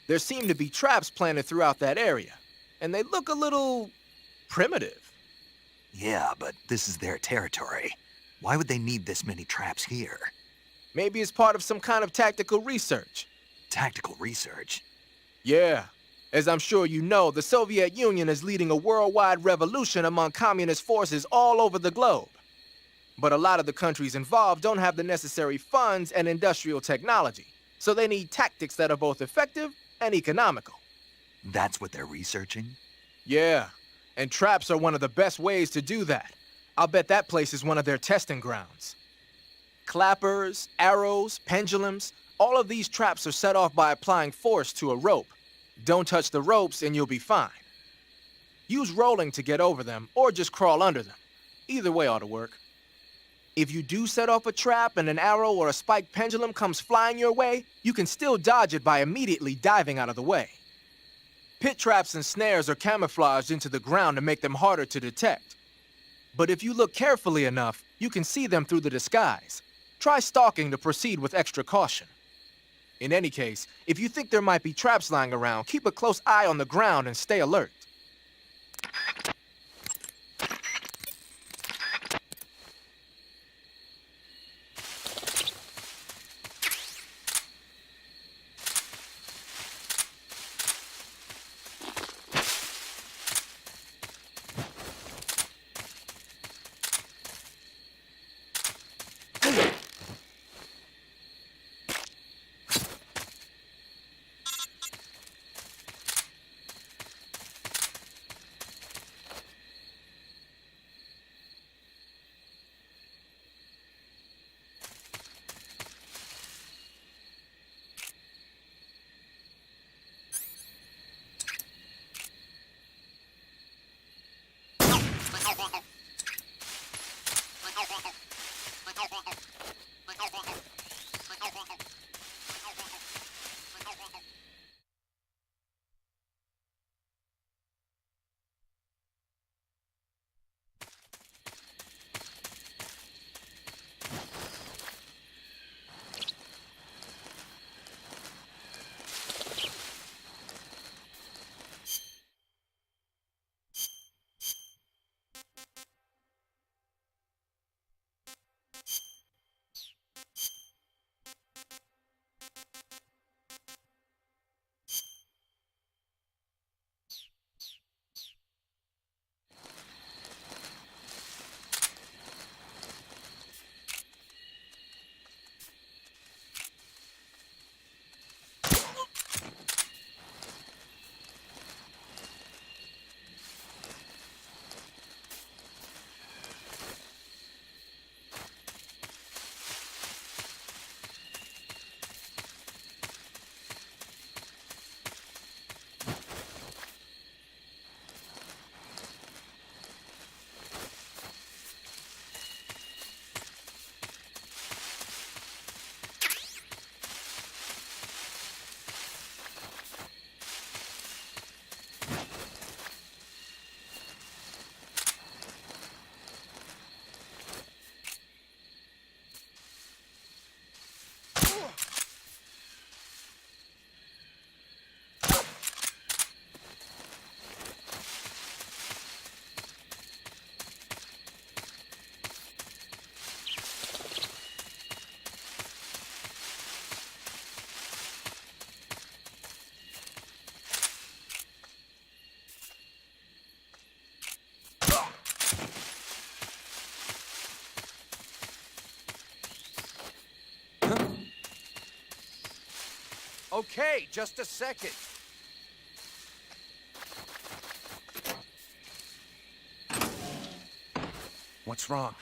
There seem to be traps planted throughout that area, and they look a little primitive. Yeah, but this is their territory. Why would they need this many traps here? Maybe it's part of some kind of tactical research. Tactical research? Yeah. As I'm sure you know, the Soviet Union is leading a worldwide revolution among communist forces all over the globe. But a lot of the countries involved don't have the necessary funds and industrial technology, so they need tactics that are both effective and economical. That's what they're researching? Yeah, and traps are one of the best ways to do that. I'll bet that place is one of their testing grounds. Clappers, arrows, pendulums, all of these traps are set off by applying force to a rope. Don't touch the ropes and you'll be fine. Use rolling to get over them, or just crawl under them. Either way ought to work. If you do set off a trap and an arrow or a spiked pendulum comes flying your way, you can still dodge it by immediately diving out of the way. Pit traps and snares are camouflaged into the ground to make them harder to detect. But if you look carefully enough, you can see them through the disguise. Try stalking to proceed with extra caution. In any case, if you think there might be traps lying around, keep a close eye on the ground and stay alert. Okay, just a second. What's wrong?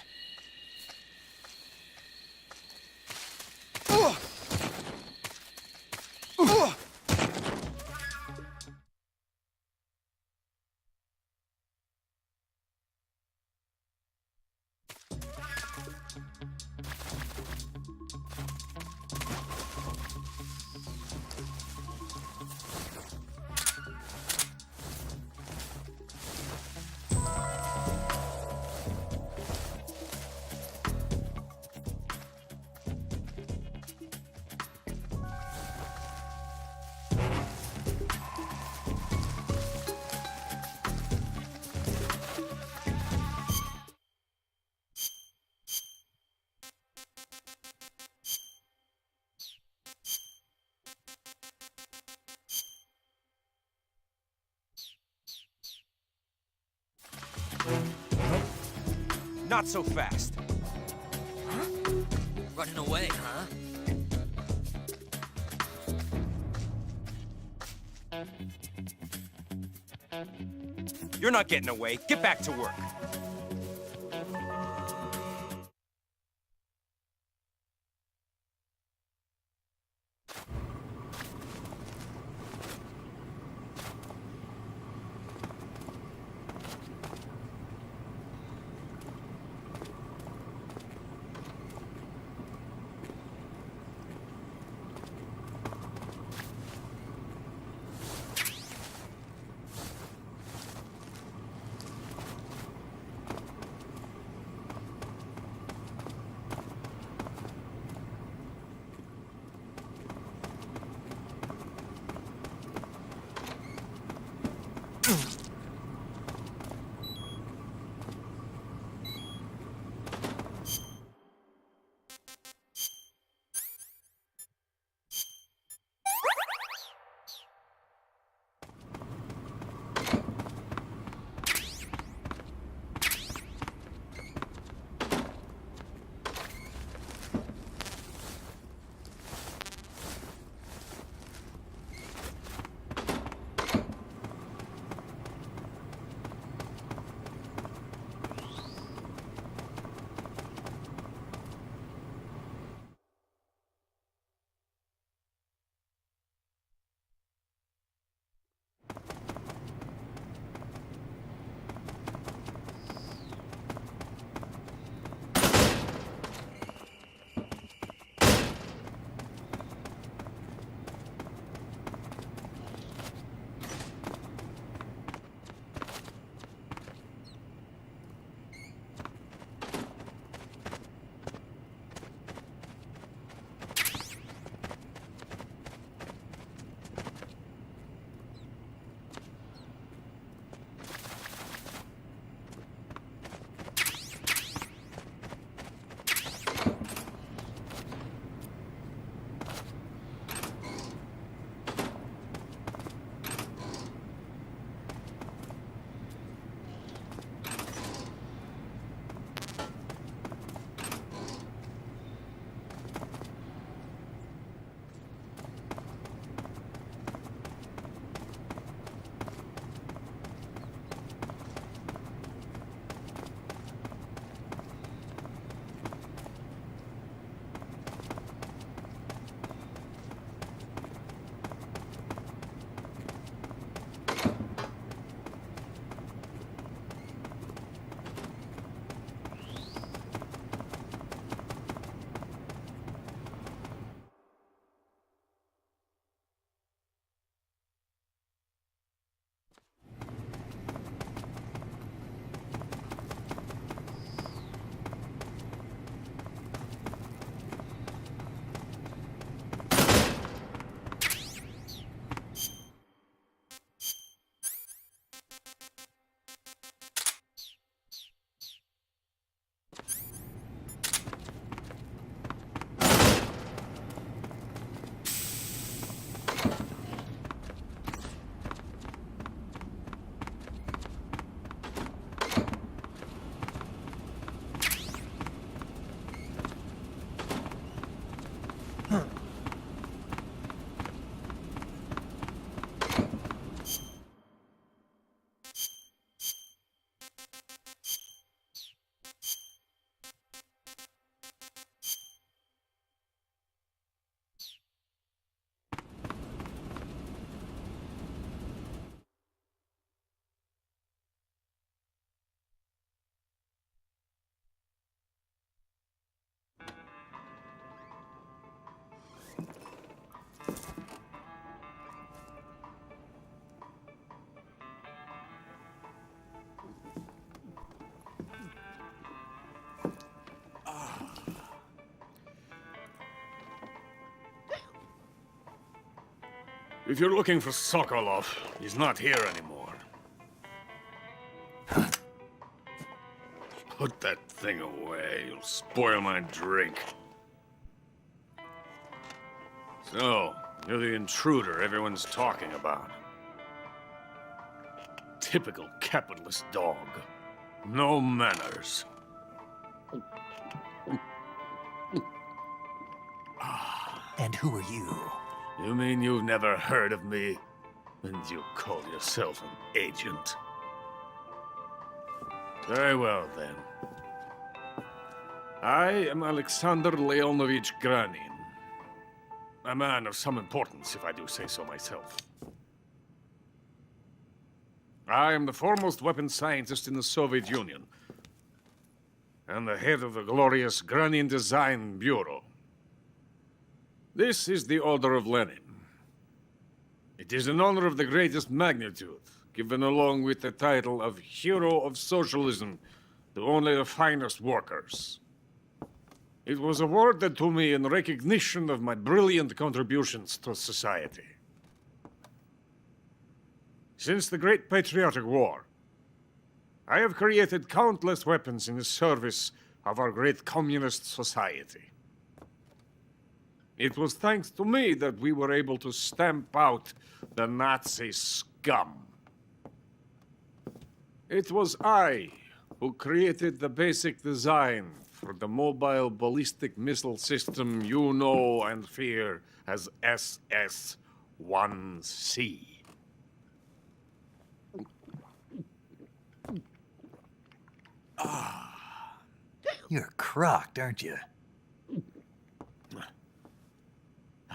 Not so fast. Running away, huh? You're not getting away. Get back to work. If you're looking for Sokolov, he's not here anymore. Put that thing away. You'll spoil my drink. So, you're the intruder everyone's talking about. Typical capitalist dog. No manners. And who are you? You mean you've never heard of me? And you call yourself an agent? Very well, then. I am Alexander Leonovich Granin. A man of some importance, if I do say so myself. I am the foremost weapons scientist in the Soviet Union, and the head of the glorious Granin Design Bureau. This is the Order of Lenin. It is an honor of the greatest magnitude, given along with the title of Hero of Socialism to only the finest workers. It was awarded to me in recognition of my brilliant contributions to society. Since the Great Patriotic War, I have created countless weapons in the service of our great communist society. It was thanks to me that we were able to stamp out the Nazi scum. It was I who created the basic design for the mobile ballistic missile system you know and fear as SS-1C. You're crocked, aren't you?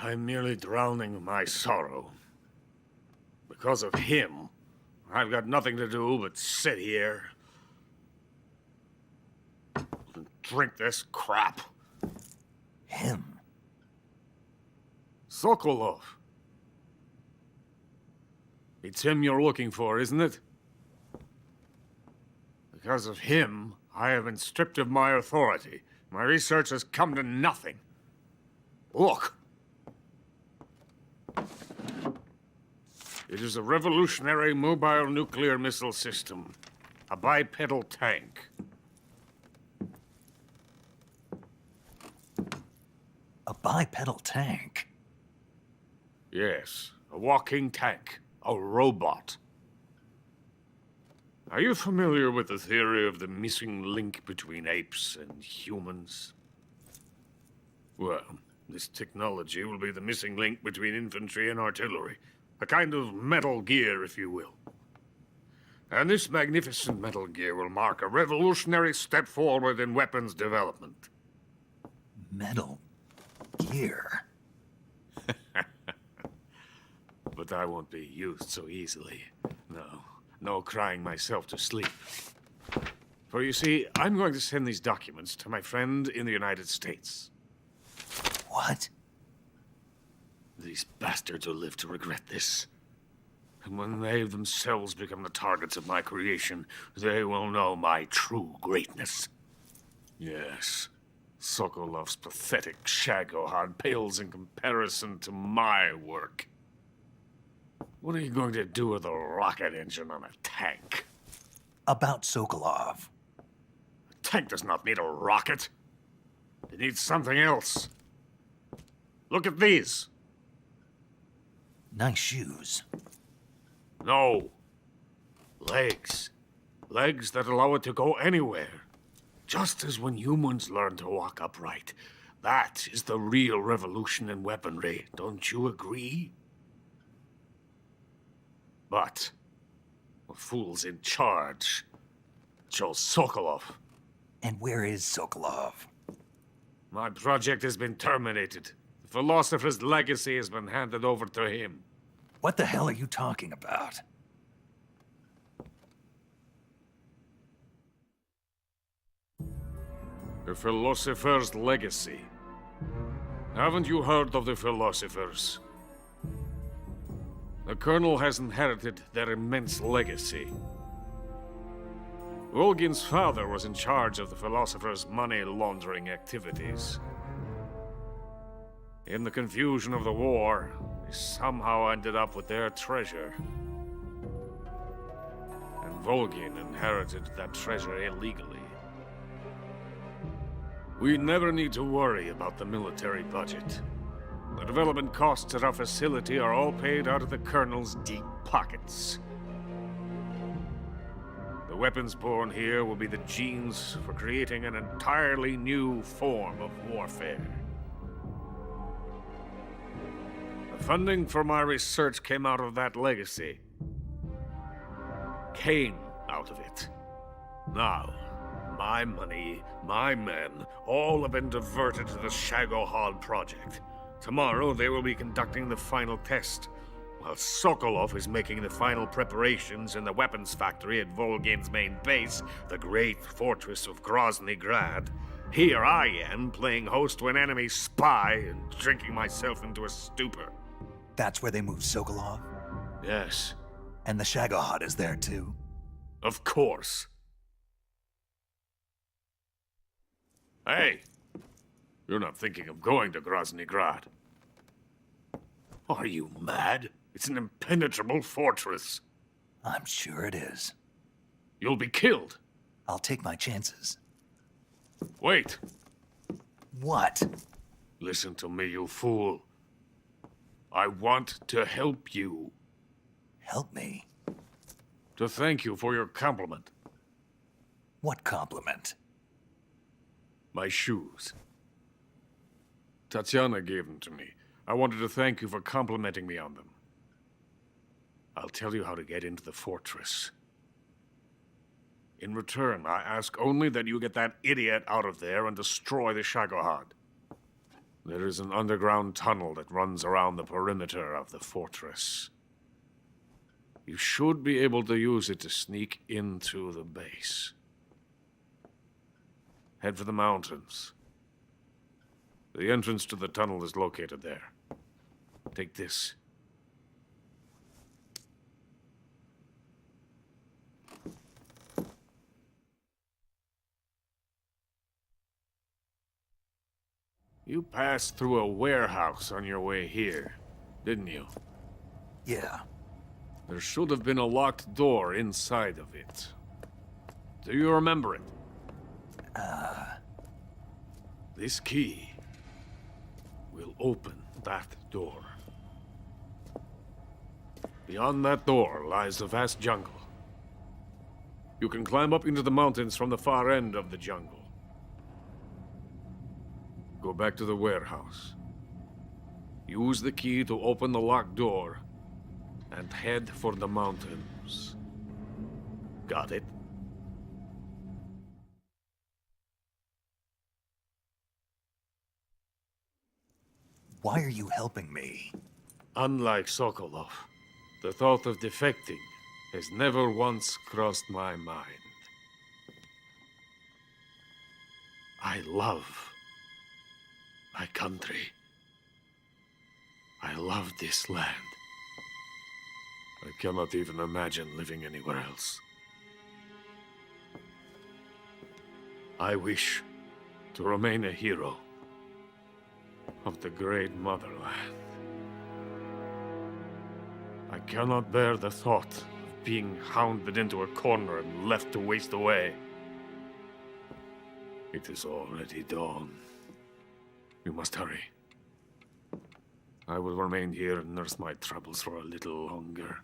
I'm merely drowning my sorrow. Because of him, I've got nothing to do but sit here and drink this crap. Him? Sokolov. It's him you're looking for, isn't it? Because of him, I have been stripped of my authority. My research has come to nothing. Look. It is a revolutionary mobile nuclear missile system. A bipedal tank. A bipedal tank? Yes, a walking tank. A robot. Are you familiar with the theory of the missing link between apes and humans? Well, this technology will be the missing link between infantry and artillery. A kind of Metal Gear, if you will. And this magnificent Metal Gear will mark a revolutionary step forward in weapons development. Metal Gear? But I won't be used so easily. No crying myself to sleep. For you see, I'm going to send these documents to my friend in the United States. What? These bastards will live to regret this. And when they themselves become the targets of my creation, they will know my true greatness. Yes, Sokolov's pathetic Shagohod pales in comparison to my work. What are you going to do with a rocket engine on a tank? About Sokolov. A tank does not need a rocket. It needs something else. Look at these. Nice shoes. No. Legs. Legs that allow it to go anywhere. Just as when humans learn to walk upright. That is the real revolution in weaponry. Don't you agree? But the fool's in charge. Joe Sokolov. And where is Sokolov? My project has been terminated. The philosopher's legacy has been handed over to him. What the hell are you talking about? The philosopher's legacy. Haven't you heard of the philosophers? The Colonel has inherited their immense legacy. Volgin's father was in charge of the philosophers' money laundering activities. In the confusion of the war, they somehow ended up with their treasure. And Volgin inherited that treasure illegally. We never need to worry about the military budget. The development costs at our facility are all paid out of the Colonel's deep pockets. The weapons born here will be the genes for creating an entirely new form of warfare. The funding for my research came out of that legacy. Came out of it. Now, my money, my men, all have been diverted to the Shagohod project. Tomorrow they will be conducting the final test, while Sokolov is making the final preparations in the weapons factory at Volgin's main base, the great fortress of Grozny Grad. Here I am, playing host to an enemy spy and drinking myself into a stupor. That's where they moved Sokolov? Yes, And the Shagohod is there too? of course. Hey, you're not thinking of going to Grozny Grad. Are you mad? It's an impenetrable fortress. I'm sure it is. You'll be killed. I'll take my chances. Wait. What? Listen to me, you fool. I want to help you. Help me? To thank you for your compliment. What compliment? My shoes. Tatiana gave them to me. I wanted to thank you for complimenting me on them. I'll tell you how to get into the fortress. In return, I ask only that you get that idiot out of there and destroy the Shagohod. There is an underground tunnel that runs around the perimeter of the fortress. You should be able to use it to sneak into the base. Head for the mountains. The entrance to the tunnel is located there. Take this. You passed through a warehouse on your way here, didn't you? Yeah. There should have been a locked door inside of it. Do you remember it? This key will open that door. Beyond that door lies the vast jungle. You can climb up into the mountains from the far end of the jungle. Go back to the warehouse. Use the key to open the locked door and head for the mountains. Got it? Why are you helping me? Unlike Sokolov, the thought of defecting has never once crossed my mind. I love my country. I love this land. I cannot even imagine living anywhere else. I wish to remain a hero of the great motherland. I cannot bear the thought of being hounded into a corner and left to waste away. It is already dawn. You must hurry. I will remain here and nurse my troubles for a little longer.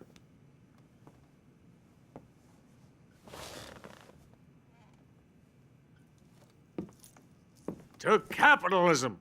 To capitalism!